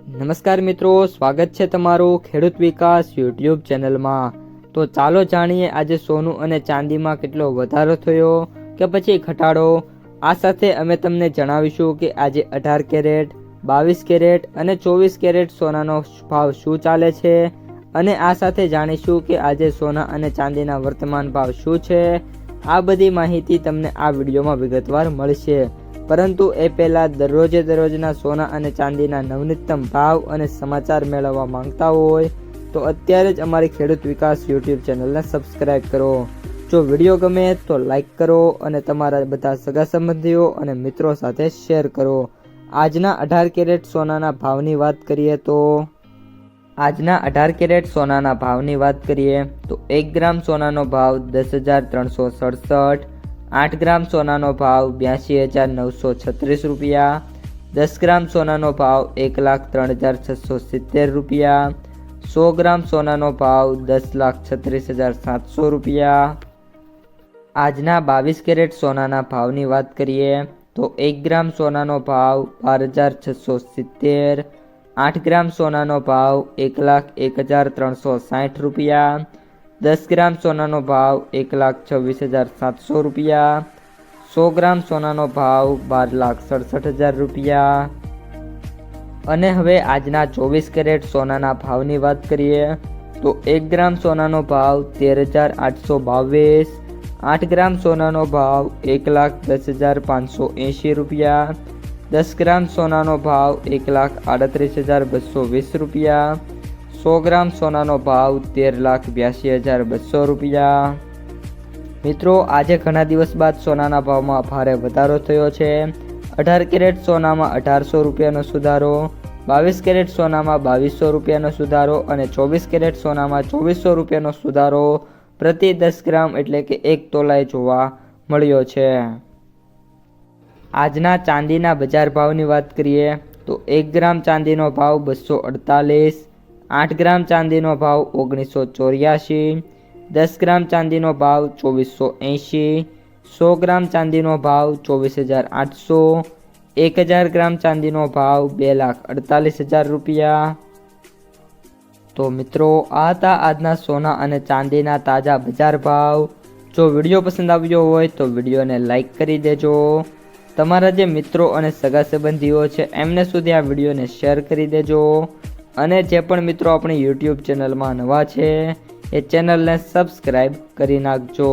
નમસ્કાર મિત્રો, સ્વાગત છે તમારું ખેડૂત વિકાસ યુટ્યુબ ચેનલમાં। તો ચાલો જાણીએ આજે સોનું અને ચાંદીમાં કેટલો વધારો થયો કે પછી ઘટાડો। આ સાથે અમે તમને જણાવીશું કે આજે 18 કેરેટ, 22 કેરેટ અને 24 કેરેટ સોનાનો ભાવ શું ચાલે છે અને આ સાથે જાણીશું કે આજે સોના અને ચાંદીના વર્તમાન ભાવ શું છે। આ બધી માહિતી તમને આ વિડીયોમાં વિગતવાર મળશે, પરંતુ એ પહેલાં દરરોજના સોના અને ચાંદીના નવનીતમ ભાવ અને સમાચાર મેળવવા માંગતા હોય તો અત્યારે જ અમારી ખેડૂત વિકાસ યુટ્યુબ ચેનલને સબસ્ક્રાઈબ કરો। જો વિડીયો ગમે તો લાઈક કરો અને તમારા બધા સગા સંબંધીઓ અને મિત્રો સાથે શેર કરો। આજના 18 કેરેટ સોનાના ભાવની વાત કરીએ તો આજના 18 કેરેટ સોનાના ભાવની વાત કરીએ તો 1 ગ્રામ સોનાનો ભાવ 10,367, 8 ગ્રામ સોનાનો ભાવ 82,936 રૂપિયા, 10 ગ્રામ સોનાનો ભાવ 1,03,670 રૂપિયા, 100 ગ્રામ સોનાનો ભાવ 10,36,700 રૂપિયા। આજના 22 કેરેટ સોનાના ભાવની વાત કરીએ તો 1 ગ્રામ સોનાનો ભાવ 12,670, 8 ગ્રામ સોનાનો ભાવ 1,01,360 રૂપિયા, 10 ગ્રામ સોનાનો ભાવ 1,26,700 રૂપિયા, 100 ગ્રામ સોનાનો ભાવ 12,67,000 રૂપિયા। અને હવે આજના 24 કેરેટ સોનાના ભાવની વાત કરીએ તો 1 ગ્રામ સોનાનો ભાવ 13,822, 8 ગ્રામ સોનાનો ભાવ 1,10,580 રૂપિયા, 10 ગ્રામ સોનાનો ભાવ 1,38,220 રૂપિયા, 100 ગ્રામ સોનાનો ભાવ 13,82,200 રૂપિયા। મિત્રો, આજે ઘણા દિવસ બાદ સોનાના ભાવમાં ભારે વધારો થયો છે। 18 કેરેટ સોનામાં 1800 રૂપિયાનો સુધારો, 22 કેરેટ સોનામાં 2200 રૂપિયાનો સુધારો અને 24 કેરેટ સોનામાં 2400 રૂપિયાનો સુધારો પ્રતિ 10 ગ્રામ એટલે કે 1 તોલાએ જોવા મળ્યો છે। આજના ચાંદીના બજાર ભાવની વાત કરીએ તો 1 ગ્રામ ચાંદીનો ભાવ 248, 8 ગ્રામ ચાંદીનો ભાવ 1984, 10 ગ્રામ ચાંદીનો ભાવ 2480, 100 ગ્રામ ચાંદીનો ભાવ 24,800, 1000 ગ્રામ ચાંદીનો ભાવ 2,48,000 રૂપિયા। તો મિત્રો, આ હતા આજના સોના અને ચાંદીના તાજા બજાર ભાવ। જો વિડીયો પસંદ આવ્યો હોય તો વિડીયોને લાઈક કરી દેજો। તમારા જે મિત્રો અને સગા સંબંધીઓ છે એમને સુધી આ વિડીયોને શેર કરી દેજો અને જે પણ મિત્રો આપણી યુટ્યુબ ચેનલમાં નવા છે એ ચેનલને સબસ્ક્રાઈબ કરી નાખજો।